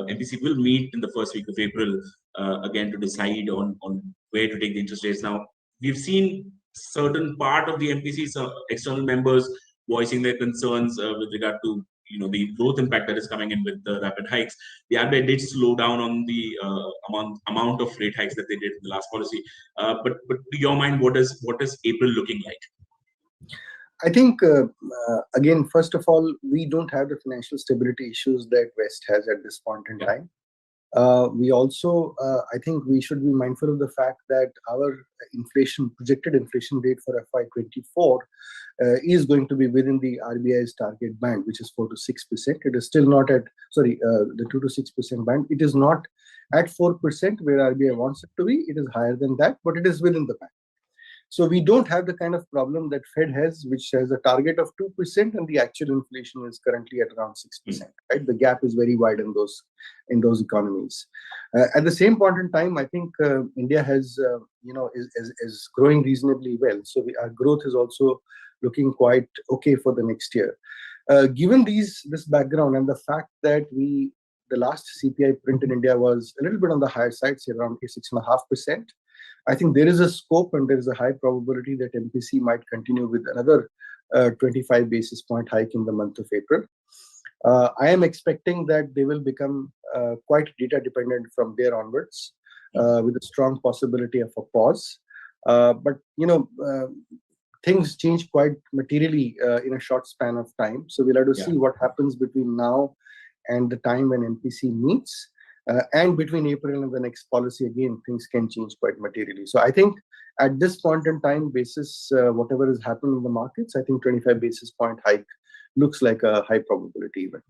MPC will meet in the first week of April again to decide on where to take the interest rates. Now, we've seen certain part of the MPC's external members voicing their concerns with regard to the growth impact that is coming in with the rapid hikes. The RBI did slow down on the amount of rate hikes that they did in the last policy. But to your mind, what is April looking like? I think, again, first of all, we don't have the financial stability issues that West has at this point in time. We also, I think we should be mindful of the fact that our projected inflation rate for FY24 is going to be within the RBI's target band, which is 4 to 6%. It is still not at, the 2 to 6% band. It is not at 4% where RBI wants it to be. It is higher than that, but it is within the band. So we don't have the kind of problem that Fed has, which has a target of 2%, and the actual inflation is currently at around 6%. Right, the gap is very wide in those economies. At the same point in time, I think India has is growing reasonably well. So our growth is also looking quite okay for the next year. Given this background and the fact that the last CPI print in India was a little bit on the higher side, say around 6.5%. I think there is a scope and there is a high probability that MPC might continue with another 25 basis point hike in the month of April. I am expecting that they will become quite data dependent from there onwards, with a strong possibility of a pause. But things change quite materially in a short span of time. So we'll have to see what happens between now and the time when MPC meets. And between April and the next policy, again, things can change quite materially. So I think at this point in time basis, whatever is happening in the markets, I think 25 basis point hike looks like a high probability event.